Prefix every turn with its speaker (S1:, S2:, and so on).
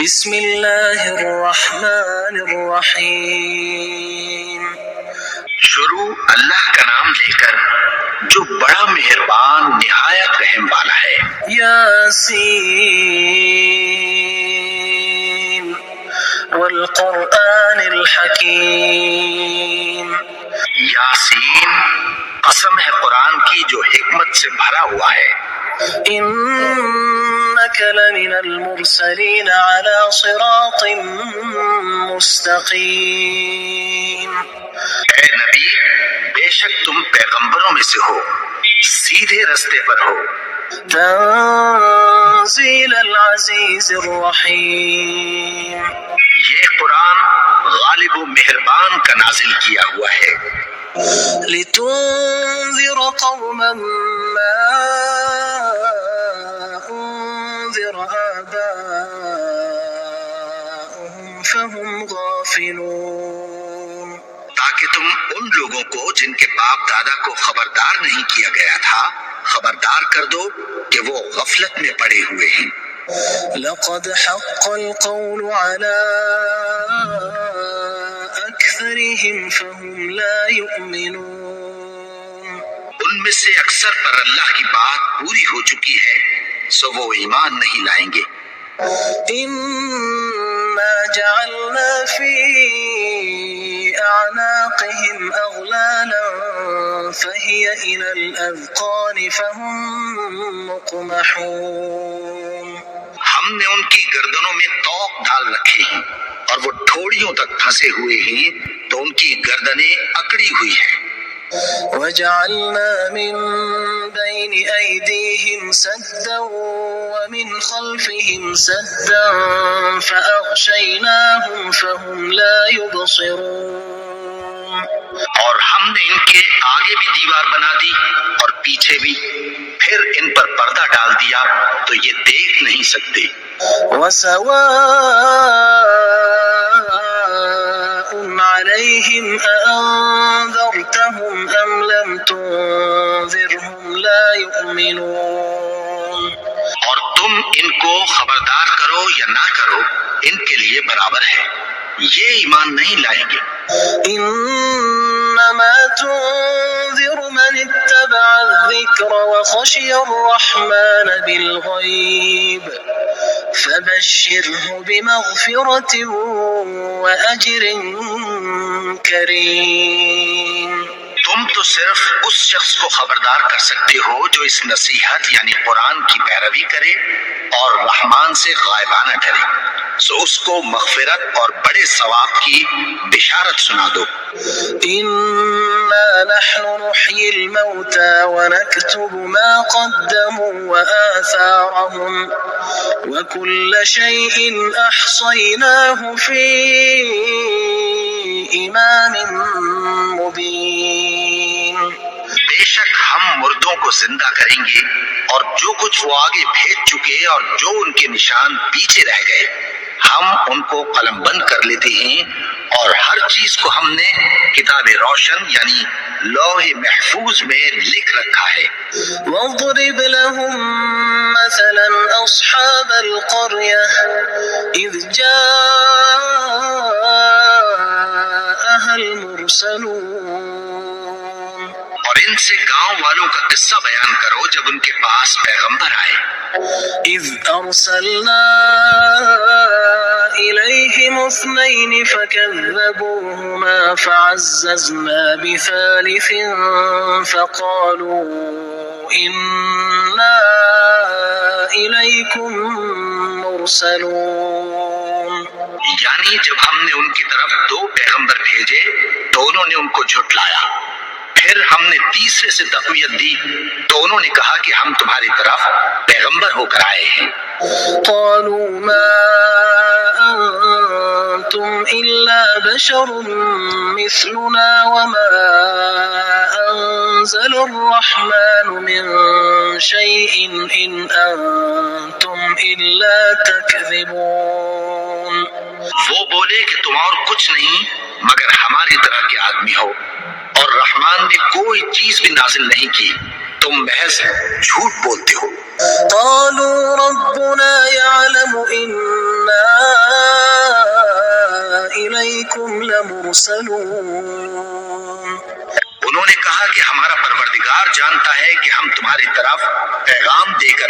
S1: بسم اللہ الرحمن الرحیم۔
S2: شروع اللہ کا نام لے کر جو بڑا مہربان نہایت رحم والا ہے۔
S1: یاسین والقرآن الحکیم۔
S2: یاسین قسم ہے قرآن کی جو حکمت سے بھرا ہوا ہے۔
S1: انک لمن المرسلین علی صراط مستقیم۔
S2: اے نبی بے شک تم پیغمبروں میں سے ہو، سیدھے رستے پر ہو۔
S1: تنزیل العزیز الرحیم۔
S2: یہ قرآن غالب و مہربان کا نازل کیا ہوا ہے۔
S1: لتنذر قوما ما انذر آباؤهم فهم غافلون۔
S2: تاکہ تم ان لوگوں کو جن کے باپ دادا کو خبردار نہیں کیا گیا تھا خبردار کر دو کہ وہ غفلت میں پڑے ہوئے ہیں۔
S1: لقد حق القول على أكثرهم فهم لا يؤمنون۔
S2: ان میں سے اکثر پر اللہ کی بات پوری ہو چکی ہے سو وہ ایمان نہیں لائیں گے۔
S1: إنا جعلنا في أعناقهم أغلالا فهي إلى الأذقان فهم مقمحون۔
S2: ہم نے ان کی گردنوں میں طوق ڈال رکھے ہیں اور وہ ٹھوڑیوں تک پھنسے ہوئے ہیں تو ان کی گردنیں اکڑی ہوئی ہیں۔
S1: وجعلنا من بين أيديهم سدا ومن خلفهم سدا فأغشيناهم فهم لا يبصرون۔
S2: اور ہم نے ان کے آگے بھی دیوار بنا دی اور پیچھے بھی، پھر ان پر پردہ ڈال دیا تو یہ دیکھ نہیں سکتے۔ وسواء عليهم أأنذرتهم أم لم تنذرهم لا يؤمنون۔ اور تم ان کو خبردار کرو یا نہ کرو ان کے لیے برابر ہے، یہ ایمان نہیں لائیں گے۔
S1: انما تنذر من اتبع الذکر وخشی الرحمن بالغیب فبشره بمغفرة وأجر کریم۔
S2: تم تو صرف اس شخص کو خبردار کر سکتے ہو جو اس نصیحت یعنی قرآن کی پیروی کرے اور رحمان سے غائبانہ ڈرے، سو اس کو مغفرت اور بڑے ثواب کی بشارت سنا دو۔
S1: إنا نحن نحيي الموتى ونكتب ما قدموا وآثارهم وكل شيء أحصيناه في إمام مبين۔
S2: بے شک ہم مردوں کو زندہ کریں گے اور جو کچھ وہ آگے بھیج چکے اور جو ان کے نشان پیچھے رہ گئے ہم ان کو قلم بند کر لیتے ہیں، اور ہر چیز کو ہم نے کتاب روشن یعنی لوح محفوظ میں لکھ رکھا ہے۔
S1: واضرب لهم مثلا أصحاب القرية إذ جاءها المرسلون۔
S2: اور ان سے گاؤں والوں کا قصہ بیان کرو جب ان کے پاس پیغمبر آئے۔
S1: إذ أرسلنا إليهم اثنين فكذبوهما فعززنا بثالث فقالوا إنا إليكم مرسلون۔
S2: یعنی جب ہم نے ان کی طرف دو پیغمبر بھیجے تو انہوں نے ان کو جھٹلایا، پھر ہم نے تیسرے سے تقویت دی تو انہوں نے کہا کہ ہم تمہاری طرف پیغمبر ہو کر آئے ہیں۔
S1: قالوا ما أنتم إلا بشر مثلنا وما أنزل الرحمن من شيء إن أنتم إلا تكذبون۔
S2: وہ بولے کہ تم اور کچھ نہیں مگر ہماری طرح کے آدمی ہو، اور رحمان نے کوئی چیز بھی نازل نہیں کی، تم محض جھوٹ بولتے ہو۔
S1: قالوا ربنا يعلم إنا إليكم لمرسلون
S2: انہوں نے کہا کہ ہمارا پروردگار جانتا ہے کہ ہم تمہاری طرف پیغام دے کر